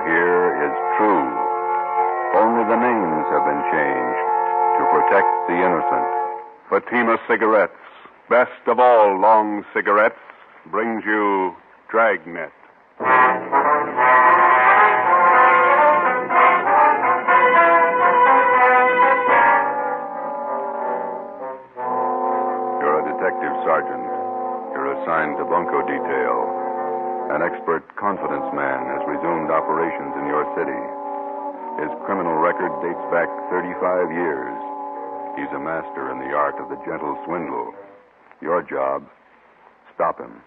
hear is true. Only the names have been changed to protect the innocent. Fatima Cigarettes, best of all long cigarettes, brings you Dragnet. You're a detective sergeant. You're assigned to bunco detail. An expert confidence man has resumed operations in your city. His criminal record dates back 35 years. He's a master in the art of the gentle swindle. Your job, stop him.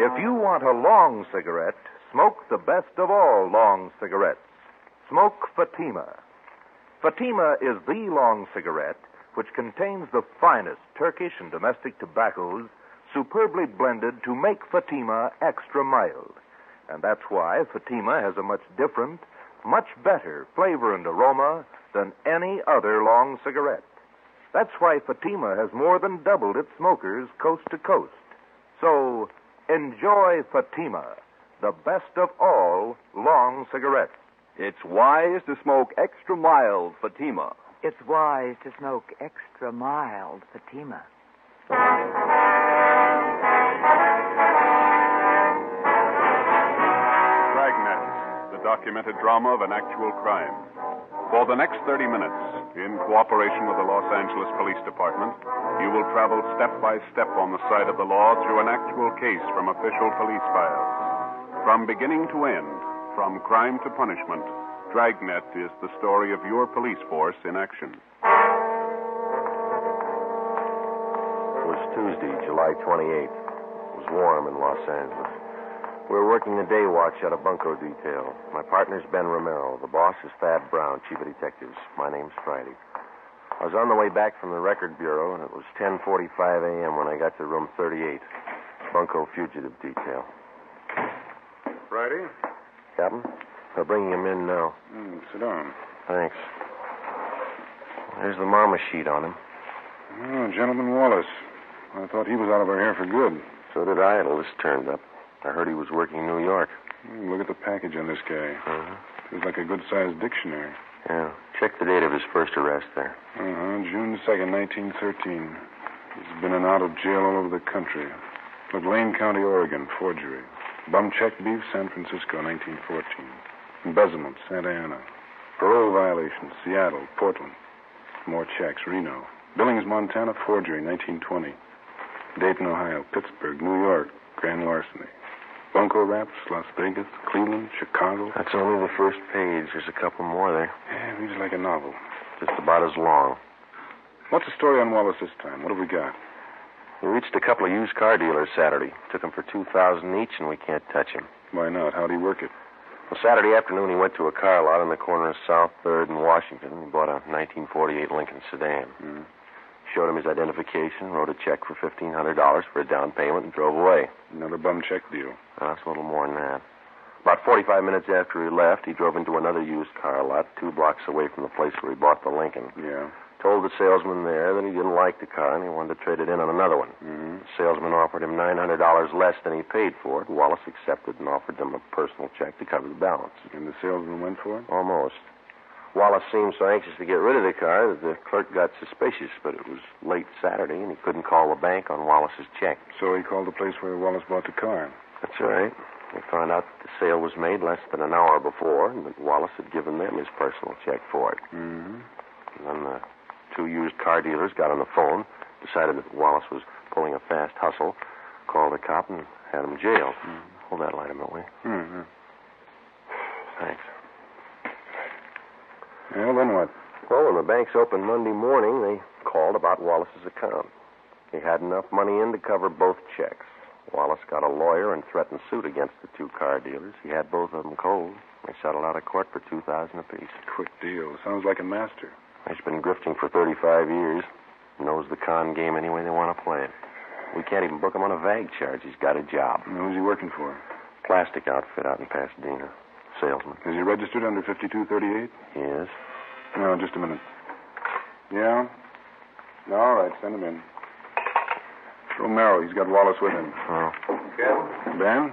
If you want a long cigarette, smoke the best of all long cigarettes. Smoke Fatima. Fatima is the long cigarette which contains the finest Turkish and domestic tobaccos superbly blended to make Fatima extra mild. And that's why Fatima has a much different, much better flavor and aroma than any other long cigarette. That's why Fatima has more than doubled its smokers coast to coast. So, enjoy Fatima, the best of all long cigarettes. It's wise to smoke extra mild Fatima. It's wise to smoke extra mild Fatima. Dragnet, the documented drama of an actual crime. For the next 30 minutes, in cooperation with the Los Angeles Police Department, you will travel step by step on the side of the law through an actual case from official police files. From beginning to end, from crime to punishment, Dragnet is the story of your police force in action. It was Tuesday, July 28th. It was warm in Los Angeles. We were working the day watch at a bunco detail. My partner's Ben Romero. The boss is Thad Brown, chief of detectives. My name's Friday. I was on the way back from the record bureau, and it was 10:45 a.m. when I got to room 38, bunco fugitive detail. Friday? Captain? They're bringing him in now. Sit down. Thanks. There's the mama sheet on him. Oh, Gentleman Wallace. I thought he was out of our hair for good. So did I until this turned up. I heard he was working in New York. Look at the package on this guy. It's like a good-sized dictionary. Yeah. Check the date of his first arrest there. June 2nd, 1913. He's been in and out of jail all over the country. McLean County, Oregon, forgery. Bum check beef, San Francisco, 1914. Embezzlement, Santa Ana. Parole violation, Seattle, Portland. More checks, Reno. Billings, Montana, forgery, 1920. Dayton, Ohio, Pittsburgh, New York, grand larceny. Bunco Raps, Las Vegas, Cleveland, Chicago. That's only the first page. There's a couple more there. Yeah, reads like a novel. Just about as long. What's the story on Wallace this time? What have we got? We reached a couple of used car dealers Saturday. Took them for $2,000 each, and we can't touch him. Why not? How'd he work it? Well, Saturday afternoon, he went to a car lot on the corner of South 3rd and Washington. He bought a 1948 Lincoln sedan. Showed him his identification, wrote a check for $1,500 for a down payment, and drove away. Another bum check deal. That's a little more than that. About 45 minutes after he left, he drove into another used car lot 2 blocks away from the place where he bought the Lincoln. Yeah. Told the salesman there that he didn't like the car and he wanted to trade it in on another one. The salesman offered him $900 less than he paid for it. Wallace accepted and offered him a personal check to cover the balance. And the salesman went for it? Almost. Wallace seemed so anxious to get rid of the car that the clerk got suspicious, but it was late Saturday and he couldn't call the bank on Wallace's check. So he called the place where Wallace bought the car. That's right. We found out that the sale was made less than an hour before and that Wallace had given them his personal check for it. And then the 2 used car dealers got on the phone, decided that Wallace was pulling a fast hustle, called the cop, and had him jailed. Hold that light a minute, will you? Thanks. Well, then what? Well, when the banks opened Monday morning, they called about Wallace's account. He had enough money in to cover both checks. Wallace got a lawyer and threatened suit against the 2 car dealers. He had both of them cold. They settled out of court for $2,000 apiece. Quick deal. Sounds like a master. He's been grifting for 35 years. Knows the con game any way they want to play it. We can't even book him on a vag charge. He's got a job. And who's he working for? Plastic outfit out in Pasadena. Salesman. Is he registered under 5238? He is. No, just a minute. Yeah? All right, send him in. Romero. He's got Wallace with him. Oh. Captain? Ben?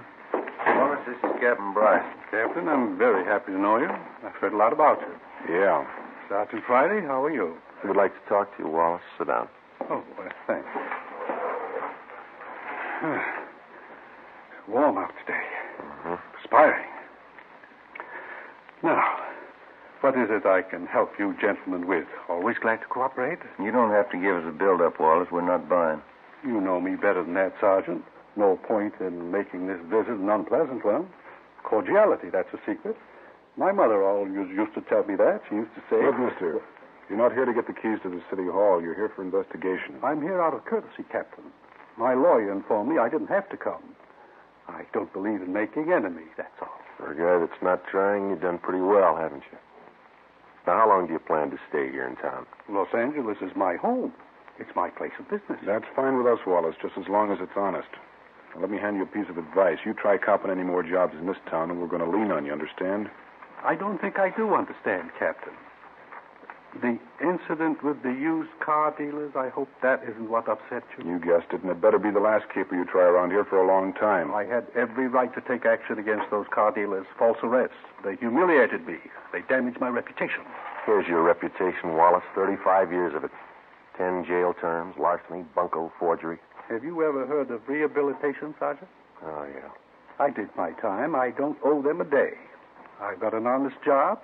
Wallace, this is Captain Bryce. Captain, I'm very happy to know you. I've heard a lot about you. Yeah. Sergeant Friday, how are you? We'd like to talk to you, Wallace. Sit down. Oh, well, thanks. Warm out today. Mm-hmm. Perspiring. Now, what is it I can help you gentlemen with? Always glad to cooperate. You don't have to give us a build-up, Wallace. We're not buying. You know me better than that, Sergeant. No point in making this visit an unpleasant one. Cordiality, that's a secret. My mother always used to tell me that. She used to say... Look, mister, you're not here to get the keys to the city hall. You're here for investigation. I'm here out of courtesy, Captain. My lawyer informed me I didn't have to come. I don't believe in making enemies, that's all. For a guy that's not trying, you've done pretty well, haven't you? Now, how long do you plan to stay here in town? Los Angeles is my home. It's my place of business. That's fine with us, Wallace, just as long as it's honest. Now, let me hand you a piece of advice. You try copping any more jobs in this town, and we're going to lean on you, understand? I don't think I do understand, Captain. The incident with the used car dealers, I hope that isn't what upset you. You guessed it, and it better be the last caper you try around here for a long time. I had every right to take action against those car dealers. False arrests. They humiliated me. They damaged my reputation. Here's your reputation, Wallace. 35 years of it. 10 jail terms, larceny, bunco, forgery. Have you ever heard of rehabilitation, Sergeant? Oh, yeah. I did my time. I don't owe them a day. I've got an honest job.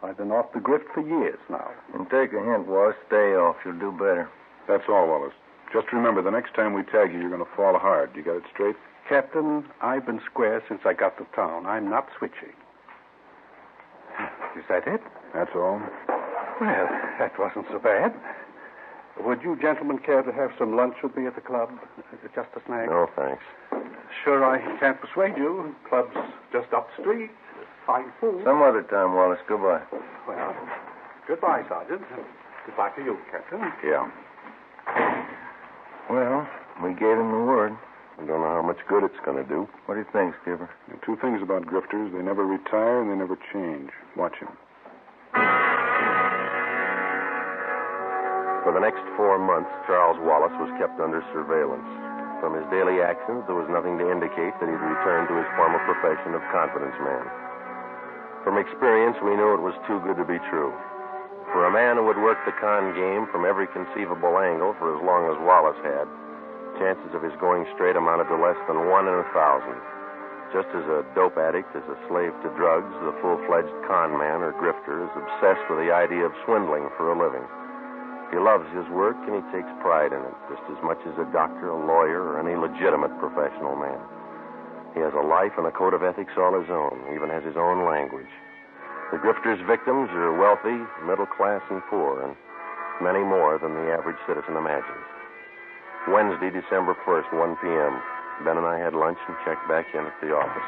I've been off the grift for years now. And take a hint, Wallace. Stay off. You'll do better. That's all, Wallace. Just remember, the next time we tag you, you're going to fall hard. You got it straight? Captain, I've been square since I got to town. I'm not switching. Is that it? That's all. Well, that wasn't so bad. Would you gentlemen care to have some lunch with me at the club? Just a snack? No, thanks. Sure, I can't persuade you. Club's just up the street. Fine food. Some other time, Wallace. Goodbye. Well, goodbye, Sergeant. Goodbye to you, Captain. Yeah. Well, we gave him the word. I don't know how much good it's going to do. What do you think, Skipper? There are two things about grifters. They never retire and they never change. Watch him. For the next 4 months, Charles Wallace was kept under surveillance. From his daily actions, there was nothing to indicate that he'd returned to his former profession of confidence man. From experience, we knew it was too good to be true. For a man who had worked the con game from every conceivable angle for as long as Wallace had, chances of his going straight amounted to less than 1 in 1,000. Just as a dope addict is a slave to drugs, the full-fledged con man or grifter is obsessed with the idea of swindling for a living. He loves his work and he takes pride in it, just as much as a doctor, a lawyer, or any legitimate professional man. He has a life and a code of ethics all his own, even has his own language. The grifter's victims are wealthy, middle class, and poor, and many more than the average citizen imagines. Wednesday, December 1st, 1 p.m. Ben and I had lunch and checked back in at the office.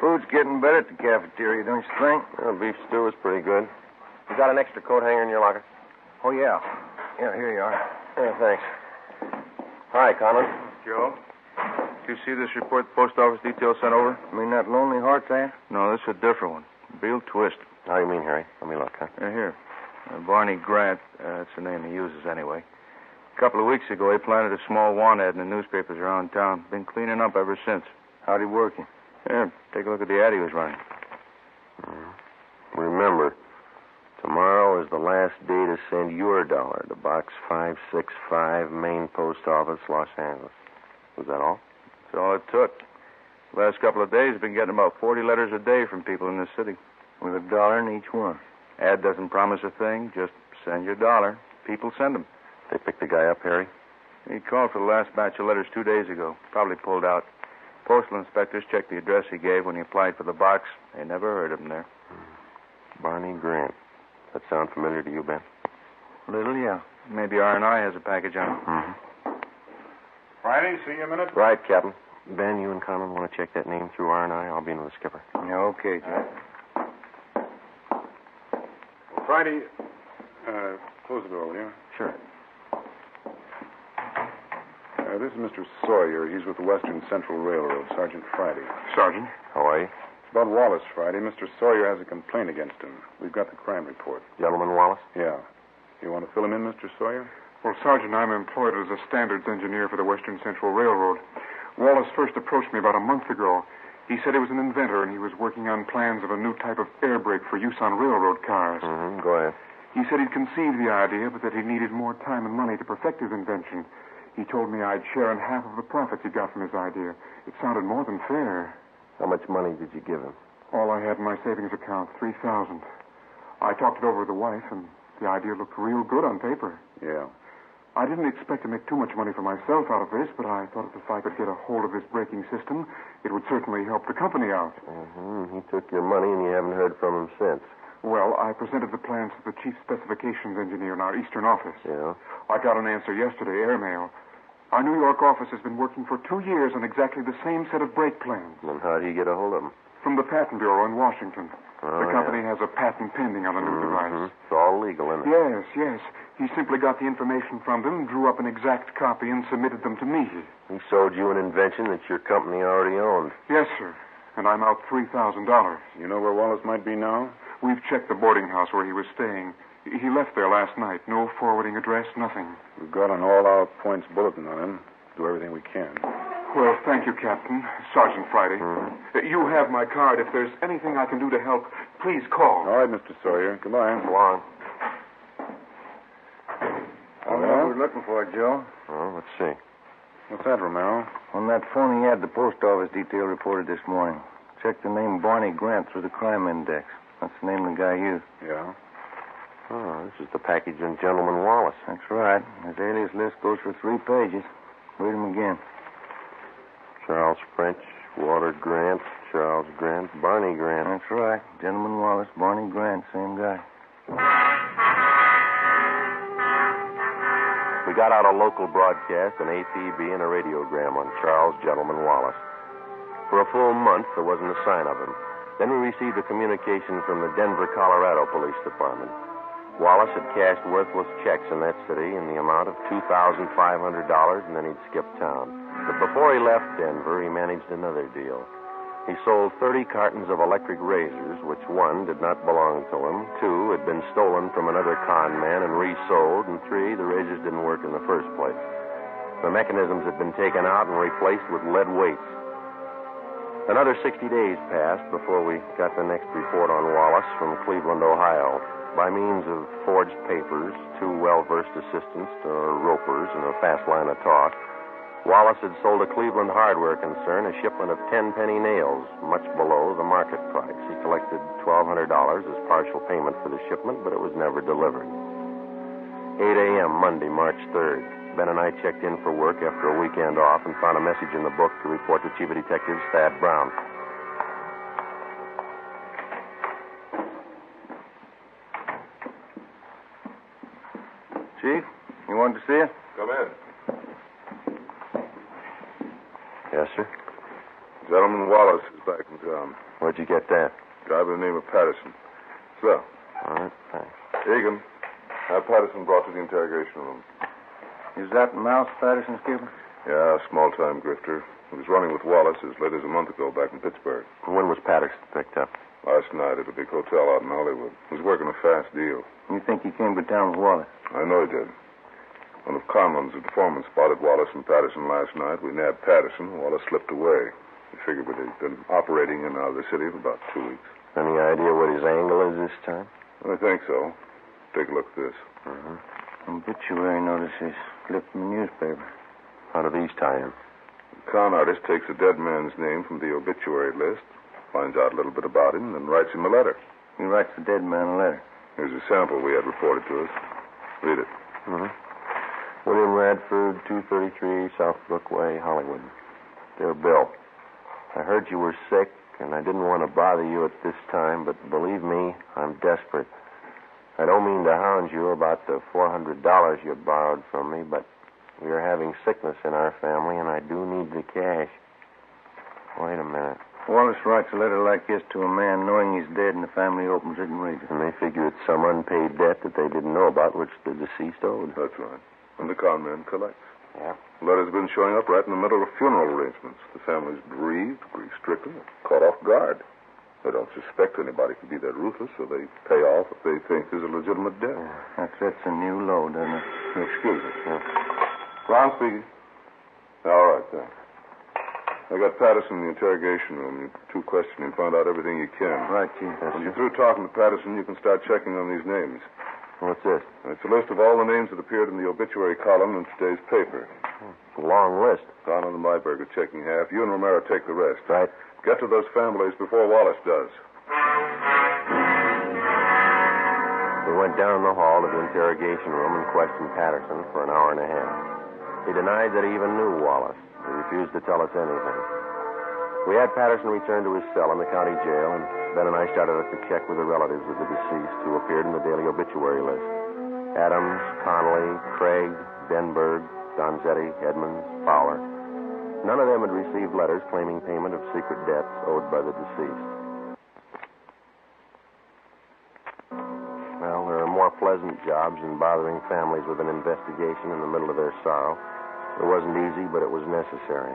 Food's getting better at the cafeteria, don't you think? Well, beef stew is pretty good. You got an extra coat hanger in your locker? Oh, yeah. Yeah, here you are. Yeah, thanks. Hi, Conlon. Joe, did you see this report the post office detail sent over? You mean that Lonely Hearts ad? No, this is a different one. Beale Twist. How you mean, Harry? Let me look, huh? Here. Barney Grant, that's the name he uses anyway. A couple of weeks ago, he planted a small want ad in the newspapers around town. Been cleaning up ever since. How'd he work it? Here, take a look at the ad he was running. Remember, tomorrow is the last day to send your dollar to Box 565, Main Post Office, Los Angeles. Was that all? That's all it took. The last couple of days, I've been getting about 40 letters a day from people in this city. With $1 in each one. Ad doesn't promise a thing. Just send your dollar. People send them. They picked the guy up, Harry? He called for the last batch of letters 2 days ago. Probably pulled out. Postal inspectors checked the address he gave when he applied for the box. They never heard of him there. Barney Grant. That sound familiar to you, Ben? Little, yeah. Maybe R&I has a package on it. Mm-hmm. Friday, see you a minute. Right, Captain. Ben, you and Conlon want to check that name through R&I? I'll be in with the skipper. Yeah, okay, Jack. Well, Friday, close the door, will you? Sure. This is Mr. Sawyer. He's with the Western Central Railroad, Sergeant Friday. Sergeant? How are you? It's about Wallace, Friday. Mr. Sawyer has a complaint against him. We've got the crime report. Gentleman Wallace? Yeah. You want to fill him in, Mr. Sawyer? Well, Sergeant, I'm employed as a standards engineer for the Western Central Railroad. Wallace first approached me about a month ago. He said he was an inventor, and he was working on plans of a new type of air brake for use on railroad cars. Go ahead. He said he'd conceived the idea, but that he needed more time and money to perfect his invention. He told me I'd share in half of the profits he got from his idea. It sounded more than fair. How much money did you give him? All I had in my savings account, $3,000. I talked it over with the wife, and the idea looked real good on paper. Yeah. I didn't expect to make too much money for myself out of this, but I thought if I could get a hold of this braking system, it would certainly help the company out. He took your money, and you haven't heard from him since. Well, I presented the plans to the chief specifications engineer in our eastern office. Yeah? I got an answer yesterday, airmail. Our New York office has been working for 2 years on exactly the same set of brake plans. And how do you get a hold of him? From the Patent Bureau in Washington. Oh, The company has a patent pending on the new device. It's all legal, isn't it? Yes, yes. He simply got the information from them, drew up an exact copy, and submitted them to me. He sold you an invention that your company already owned. Yes, sir. And I'm out $3,000. You know where Wallace might be now? We've checked the boarding house where he was staying. He left there last night. No forwarding address, nothing. We've got an all-out points bulletin on him. Do everything we can. Well, thank you, Captain. Sergeant Friday. You have my card. If there's anything I can do to help, please call. All right, Mr. Sawyer. Goodbye. So long. I don't know what we're looking for, Joe. Well, let's see. What's that, Romero? On that phony ad the post office detail reported this morning. Checked the name Barney Grant through the crime index. That's the name the guy used. Yeah? Oh, this is the package on Gentleman Wallace. That's right. His alias list goes for 3 pages. Read him again. Charles French, Walter Grant, Charles Grant, Barney Grant. That's right. Gentleman Wallace, Barney Grant, same guy. We got out a local broadcast, an APB, and a radiogram on Charles Gentleman Wallace. For a full month, there wasn't a sign of him. Then we received a communication from the Denver, Colorado Police Department. Wallace had cashed worthless checks in that city in the amount of $2,500, and then he'd skipped town. But before he left Denver, he managed another deal. He sold 30 cartons of electric razors, which 1, did not belong to him, 2, had been stolen from another con man and resold, and 3, the razors didn't work in the first place. The mechanisms had been taken out and replaced with lead weights. Another 60 days passed before we got the next report on Wallace from Cleveland, Ohio. By means of forged papers, 2 well-versed assistants, or ropers, and a fast line of talk, Wallace had sold a Cleveland hardware concern a shipment of 10-penny nails, much below the market price. He collected $1,200 as partial payment for the shipment, but it was never delivered. 8 a.m., Monday, March 3rd. Ben and I checked in for work after a weekend off and found a message in the book to report to Chief of Detectives Thad Brown. Chief, you wanted to see us? Come in. Yes, sir? Gentleman Wallace is back in town. Where'd you get that? Guy by the name of Patterson. So, All right, thanks. Egan, have Patterson brought to the interrogation room. Is that Mouse Patterson's keeper? Yeah, small-time grifter. He was running with Wallace as late as a month ago back in Pittsburgh. When was Patterson picked up? Last night at a big hotel out in Hollywood. He was working a fast deal. You think he came to town with Wallace? I know he did. One of Conlon's informants spotted Wallace and Patterson last night. We nabbed Patterson. Wallace slipped away. We figured he'd been operating in and out of the city for about 2 weeks. Any idea what his angle is this time? I think so. Take a look at this. Obituary notices clipped from the newspaper. How do these tie in? The con artist takes a dead man's name from the obituary list, finds out a little bit about him, and writes him a letter. He writes the dead man a letter. Here's a sample we had reported to us. Read it. William Radford, 233 South Brookway, Hollywood. Dear Bill, I heard you were sick, and I didn't want to bother you at this time, but believe me, I'm desperate. I don't mean to hound you about the $400 you borrowed from me, but we are having sickness in our family, and I do need the cash. Wait a minute. Wallace writes a letter like this to a man knowing he's dead, and the family opens it and reads it. And they figure it's some unpaid debt that they didn't know about, which the deceased owed. That's right. And the con man collects. Yeah. The letter's been showing up right in the middle of funeral arrangements. The family's bereaved, grief-stricken, caught off guard. They don't suspect anybody to be that ruthless, so they pay off if they think there's a legitimate debt. That sets a new low, doesn't it? Excuse me. Ron speaking. All right, thanks. I got Patterson in the interrogation room. You question him, find out everything you can. Right, Chief. When you're through talking to Patterson, you can start checking on these names. What's this? It's a list of all the names that appeared in the obituary column in today's paper. It's a long list. Donald and Myberg are checking half. You and Romero take the rest. Right. Get to those families before Wallace does. We went down the hall to the interrogation room and questioned Patterson for an hour and a half. He denied that he even knew Wallace. He refused to tell us anything. We had Patterson return to his cell in the county jail, and Ben and I started up to check with the relatives of the deceased who appeared in the daily obituary list. Adams, Connolly, Craig, Denberg, Donzetti, Edmonds, Fowler. None of them had received letters claiming payment of secret debts owed by the deceased. Well, there are more pleasant jobs than bothering families with an investigation in the middle of their sorrow. It wasn't easy, but it was necessary.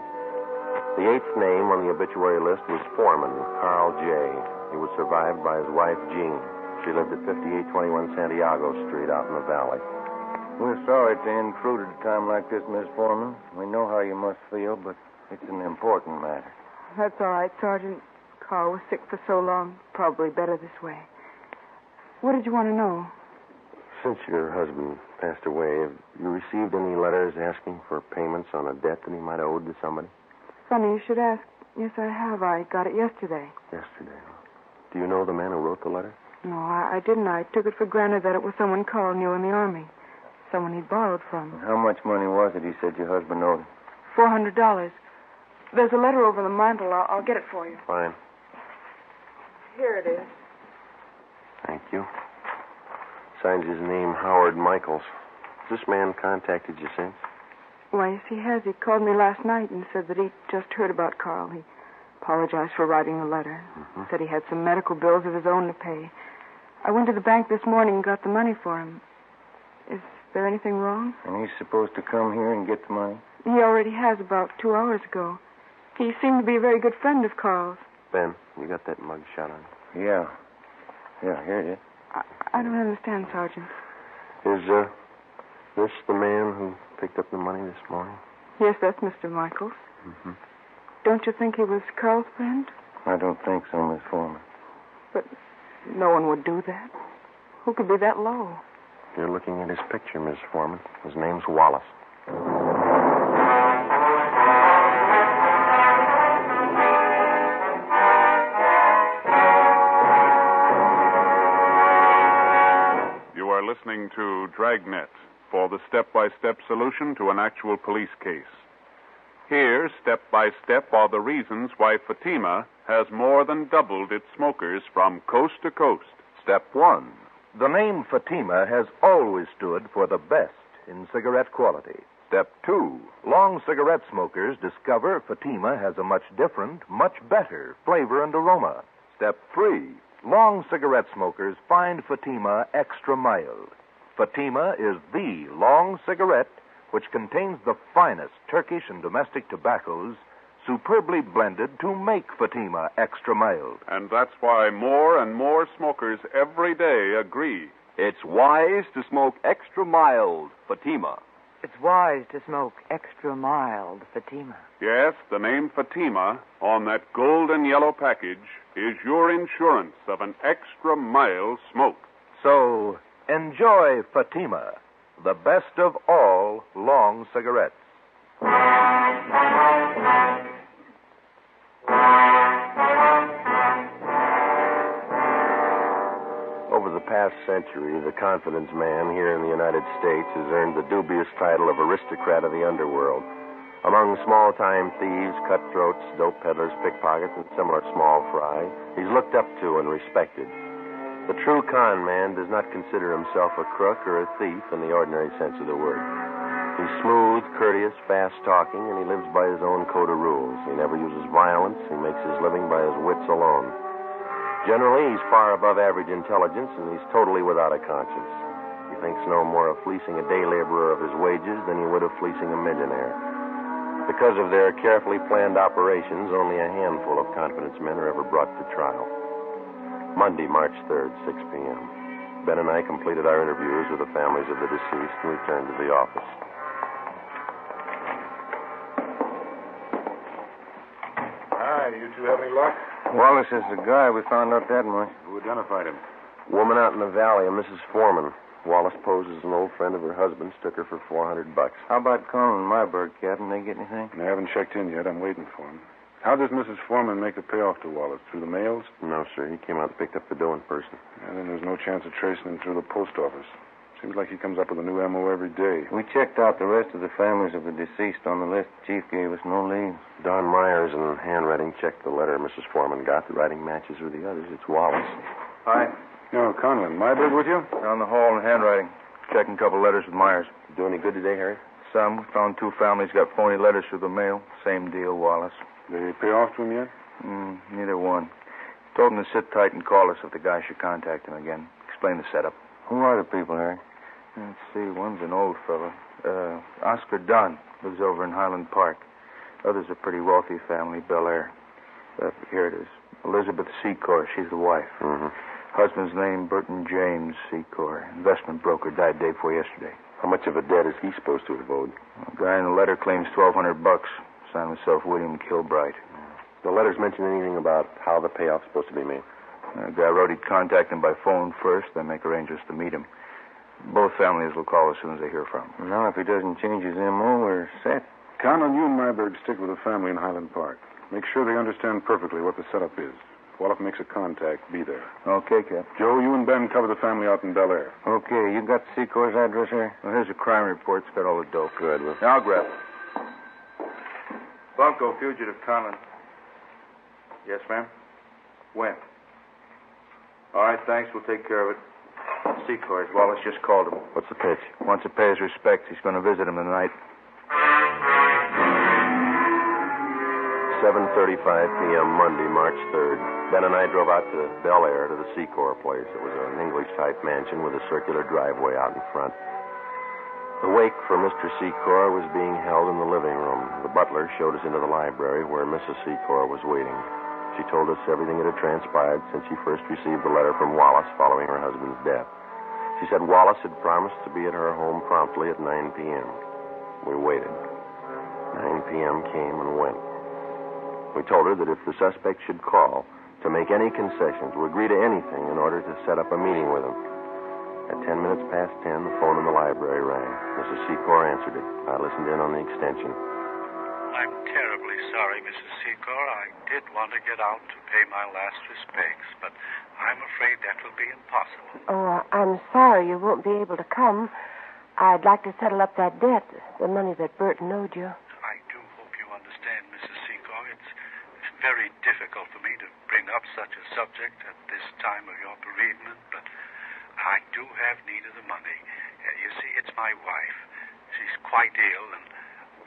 The eighth name on the obituary list was Foreman, Carl J. He was survived by his wife, Jean. She lived at 5821 Santiago Street out in the valley. We're sorry to intrude at a time like this, Miss Foreman. We know how you must feel, but it's an important matter. That's all right, Sergeant. Carl was sick for so long. Probably better this way. What did you want to know? Since your husband passed away, have you received any letters asking for payments on a debt that he might have owed to somebody? Funny you should ask. Yes, I have. I got it yesterday. Yesterday. Do you know the man who wrote the letter? No, I didn't. I took it for granted that it was someone Carl knew in the Army. Someone he'd borrowed from. How much money was it he said your husband owed? $400. There's a letter over the mantel. I'll get it for you. Fine. Here it is. Thank you. Signs his name Howard Michaels. Has this man contacted you since? Why, yes, he has. He called me last night and said that he'd just heard about Carl. He apologized for writing the letter. Said he had some medical bills of his own to pay. I went to the bank this morning and got the money for him. Is there anything wrong? And he's supposed to come here and get the money? He already has about 2 hours ago. He seemed to be a very good friend of Carl's. Ben, you got that mug shot on? Yeah. Yeah, here it is. I don't understand, Sergeant. Is this the man who picked up the money this morning? Yes, that's Mr. Michaels. Mm-hmm. Don't you think he was Carl's friend? I don't think so, Miss Foreman. But no one would do that. Who could be that low? You're looking at his picture, Miss Foreman. His name's Wallace. You are listening to Dragnet for the step-by-step solution to an actual police case. Here, step by step, are the reasons why Fatima has more than doubled its smokers from coast to coast. Step 1. The name Fatima has always stood for the best in cigarette quality. Step 2. Long cigarette smokers discover Fatima has a much different, much better flavor and aroma. Step 3. Long cigarette smokers find Fatima extra mild. Fatima is the long cigarette which contains the finest Turkish and domestic tobaccos superbly blended to make Fatima extra mild. And that's why more and more smokers every day agree. It's wise to smoke extra mild Fatima. It's wise to smoke extra mild Fatima. Yes, the name Fatima on that golden yellow package is your insurance of an extra mild smoke. So, enjoy Fatima, the best of all long cigarettes. Over the past century, the confidence man here in the United States has earned the dubious title of aristocrat of the underworld. Among small-time thieves, cutthroats, dope peddlers, pickpockets, and similar small fry, he's looked up to and respected. The true con man does not consider himself a crook or a thief in the ordinary sense of the word. He's smooth, courteous, fast-talking, and he lives by his own code of rules. He never uses violence. He makes his living by his wits alone. Generally, he's far above average intelligence, and he's totally without a conscience. He thinks no more of fleecing a day laborer of his wages than he would of fleecing a millionaire. Because of their carefully planned operations, only a handful of confidence men are ever brought to trial. Monday, March 3rd, 6 p.m. Ben and I completed our interviews with the families of the deceased and returned to the office. Hi, you two have any luck? Wallace is the guy. We found out that much. Who identified him? Woman out in the valley, a Mrs. Foreman. Wallace posed as an old friend of her husband's, took her for $400. How about Colin and Myberg, Captain? They get anything? They haven't checked in yet. I'm waiting for him. How does Mrs. Foreman make the payoff to Wallace? Through the mails? No, sir. He came out and picked up the dough in person. And then there's no chance of tracing him through the post office. Seems like he comes up with a new M.O. every day. We checked out the rest of the families of the deceased on the list. The chief gave us no leads. Don Myers and handwriting checked the letter Mrs. Foreman got. The writing matches with the others. It's Wallace. Hi. No, Conlon. Myberg with you? Down the hall in handwriting. Checking a couple letters with Myers. Do any good today, Harry? Some. We found 2 families got phony letters through the mail. Same deal, Wallace. Did he pay off to him yet? Neither one. Told him to sit tight and call us if the guy should contact him again. Explain the setup. Who are the people, Harry? Let's see. One's an old fellow. Oscar Dunn lives over in Highland Park. Others a pretty wealthy family, Bel Air. Here it is. Elizabeth Secor. She's the wife. Mm-hmm. Husband's name, Burton James Secor. Investment broker. Died day before yesterday. How much of a debt is he supposed to have owed? The guy in the letter claims $1,200. Signed himself William Kilbright. The letters mention anything about how the payoff's supposed to be made? The guy wrote he'd contact him by phone first, then make arrangements to meet him. Both families will call as soon as they hear from him. Now, if he doesn't change his M.O., we're set. Count on you and Myberg stick with the family in Highland Park. Make sure they understand perfectly what the setup is. If Wallach makes a contact, be there. Okay, Cap. Joe, you and Ben cover the family out in Bel Air. Okay, you got Secor's address here? Well, here's a crime report. It's got all the dope. Good. Now, I'll grab it. Bunko, fugitive Conlon. Yes, ma'am? When? All right, thanks. We'll take care of it. Secor's. Wallace just called him. What's the pitch? Wants to pay his respects. He's going to visit him tonight. 7:35 p.m. Monday, March 3rd. Ben and I drove out to Bel Air to the Secor place. It was an English-type mansion with a circular driveway out in front. The wake for Mr. Secor was being held in the living room. The butler showed us into the library where Mrs. Secor was waiting. She told us everything that had transpired since she first received the letter from Wallace following her husband's death. She said Wallace had promised to be at her home promptly at 9 p.m. We waited. 9 p.m. came and went. We told her that if the suspect should call, to make any concessions, to agree to anything in order to set up a meeting with him. At 10 minutes past 10, the phone in the library rang. Mrs. Secor answered it. I listened in on the extension. I'm terribly sorry, Mrs. Secor. I did want to get out to pay my last respects, but I'm afraid that will be impossible. Oh, I'm sorry you won't be able to come. I'd like to settle up that debt, the money that Burton owed you. I do hope you understand, Mrs. Secor. It's very difficult for me to bring up such a subject at this time of your bereavement, but I do have need of the money. You see, it's my wife. She's quite ill, and,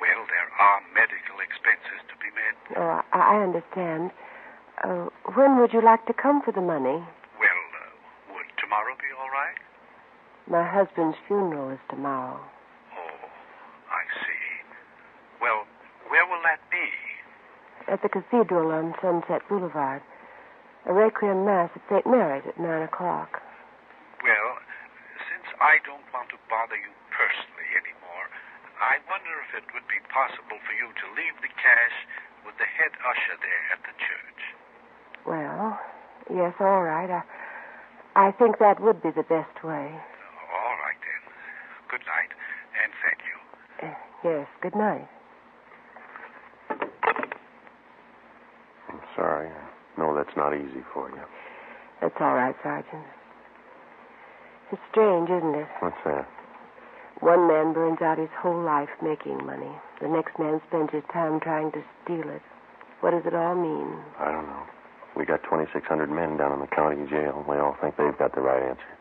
well, there are medical expenses to be met. Oh, I understand. When would you like to come for the money? Well, would tomorrow be all right? My husband's funeral is tomorrow. Oh, I see. Well, where will that be? At the cathedral on Sunset Boulevard. A requiem mass at St. Mary's at 9 o'clock. Well, since I don't want to bother you personally anymore, I wonder if it would be possible for you to leave the cash with the head usher there at the church. Well, yes, all right. I think that would be the best way. All right, then. Good night, and thank you. Yes, good night. I'm sorry. I know that's not easy for you. That's all right, Sergeant. It's strange, isn't it? What's that? One man burns out his whole life making money. The next man spends his time trying to steal it. What does it all mean? I don't know. We got 2,600 men down in the county jail. We all think they've got the right answer.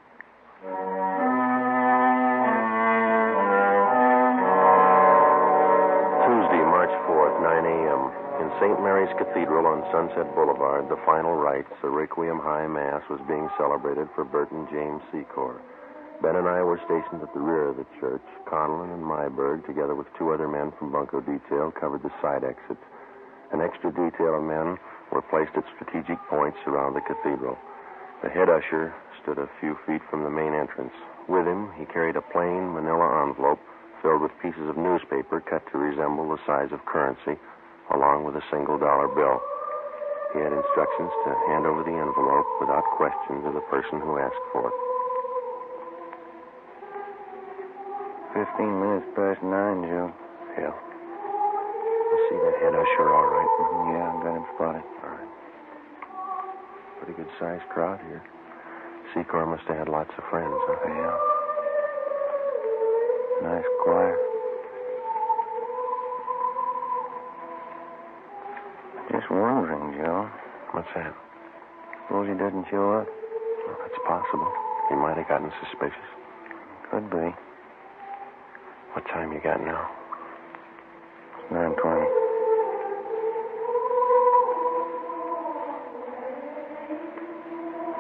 Tuesday, March 4th, 9 a.m. In St. Mary's Cathedral on Sunset Boulevard, the final rites, the Requiem High Mass, was being celebrated for Burton James Secor. Ben and I were stationed at the rear of the church. Conlon and Myberg, together with 2 other men from Bunko Detail, covered the side exits. An extra detail of men were placed at strategic points around the cathedral. The head usher stood a few feet from the main entrance. With him, he carried a plain manila envelope filled with pieces of newspaper cut to resemble the size of currency, along with a $1 bill. He had instructions to hand over the envelope without question to the person who asked for it. 15 minutes past 9, Joe. Yeah. I see that head usher all right. Yeah, I got him spotted. All right. Pretty good-sized crowd here. Secor must have had lots of friends, huh? Yeah. Nice choir. Just wondering, Joe. What's that? Suppose he doesn't show up? Well, that's possible. He might have gotten suspicious. Could be. What time you got now? 9:20.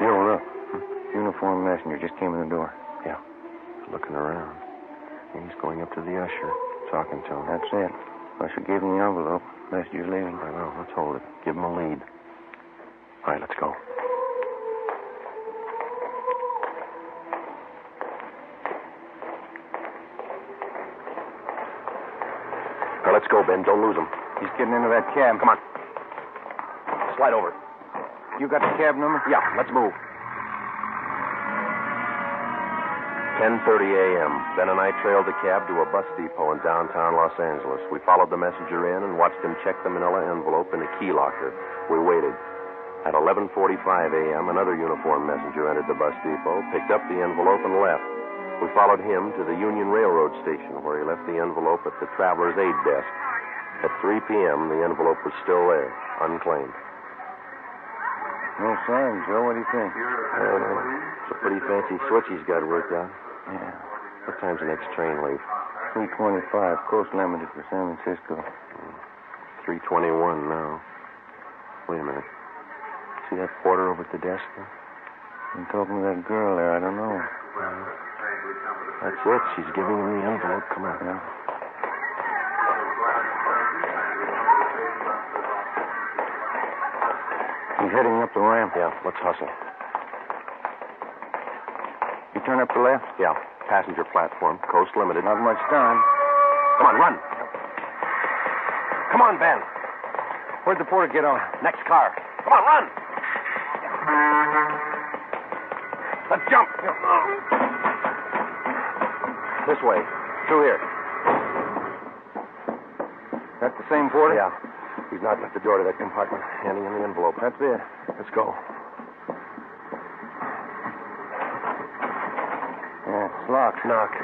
Yo, look. Uniformed messenger just came in the door. Yeah. He's looking around. He's going up to the usher, talking to him. That's it. Usher gave him the envelope. Messenger's leaving. I know. Let's hold it. Give him a lead. All right, let's go. All right, let's go, Ben. Don't lose him. He's getting into that cab. Come on. Slide over. You got the cab number? Yeah, let's move. 10:30 a.m. Ben and I trailed the cab to a bus depot in downtown Los Angeles. We followed the messenger in and watched him check the manila envelope in a key locker. We waited. At 11:45 a.m., another uniformed messenger entered the bus depot, picked up the envelope, and left. We followed him to the Union Railroad station, where he left the envelope at the traveler's aid desk. At 3 p.m., the envelope was still there, unclaimed. No sign, Joe. What do you think? It's a pretty fancy switch he's got worked out. Yeah. What time's the next train leave? 3:25. Coast limited for San Francisco. 3:21 now. Wait a minute. See that porter over at the desk there? I'm talking to that girl there. I don't know. That's it. She's giving him the envelope. Come on. Yeah. He's heading up the ramp. Yeah, let's hustle. You turn up the left? Yeah, passenger platform, Coast Limited. Not much time. Come on, run. Come on, Ben. Where'd the porter get on? Next car. Come on, run. Let's jump. This way. Through here. That the same porter? Yeah. He's knocking at the door to that compartment, handing him the envelope. That's it. Let's go. Yeah, it's locked. Knock.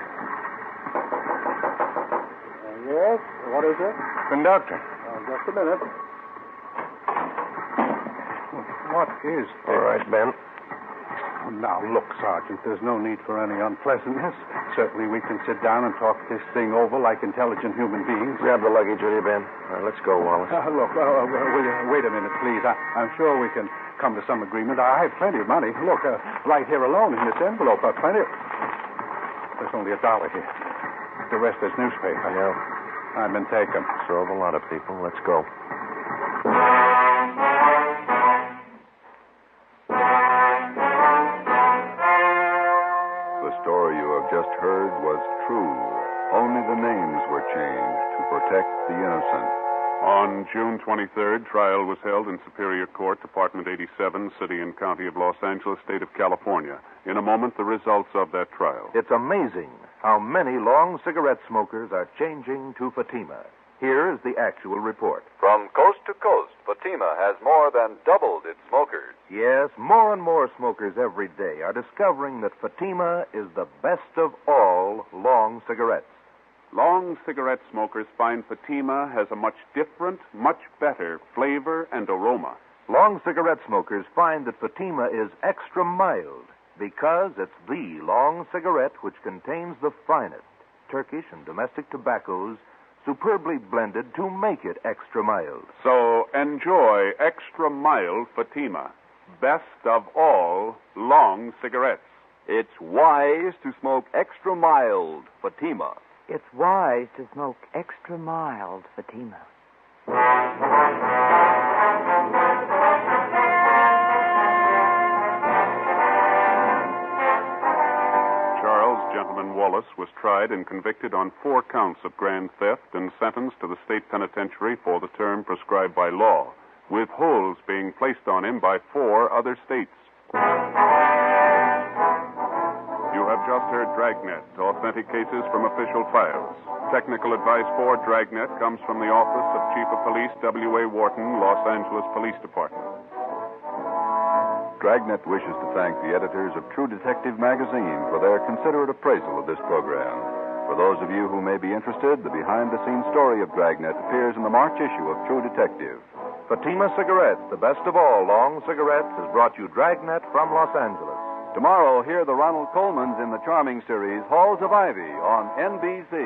Yes? What is it? Conductor. Just a minute. What is this? All right, Ben. Now, look, Sergeant, there's no need for any unpleasantness. Certainly we can sit down and talk this thing over like intelligent human beings. Grab the luggage, will you, Ben? All right, let's go, Wallace. Look, wait a minute, please. I'm sure we can come to some agreement. I have plenty of money. Look, right here alone in this envelope, plenty of... There's only $1 here. The rest is newspaper. Yeah. I've been taken. So have a lot of people. Let's go. The story you have just heard was true. Only the names were changed to protect the innocent. On June 23rd, trial was held in Superior Court, Department 87, City and County of Los Angeles, State of California. In a moment, the results of that trial. It's amazing how many long cigarette smokers are changing to Fatima. Here is the actual report. From coast to coast, Fatima has more than doubled its smokers. Yes, more and more smokers every day are discovering that Fatima is the best of all long cigarettes. Long cigarette smokers find Fatima has a much different, much better flavor and aroma. Long cigarette smokers find that Fatima is extra mild because it's the long cigarette which contains the finest Turkish and domestic tobaccos superbly blended to make it extra mild. So enjoy extra mild Fatima, best of all long cigarettes. It's wise to smoke extra mild Fatima. It's wise to smoke extra mild Fatima. Alderman Wallace was tried and convicted on 4 counts of grand theft and sentenced to the state penitentiary for the term prescribed by law, with holds being placed on him by 4 other states. You have just heard Dragnet, authentic cases from official files. Technical advice for Dragnet comes from the Office of Chief of Police W.A. Wharton, Los Angeles Police Department. Dragnet wishes to thank the editors of True Detective magazine for their considerate appraisal of this program. For those of you who may be interested, the behind-the-scenes story of Dragnet appears in the March issue of True Detective. Fatima Cigarettes, the best of all long cigarettes, has brought you Dragnet from Los Angeles. Tomorrow, hear the Ronald Colmans in the charming series Halls of Ivy on NBC.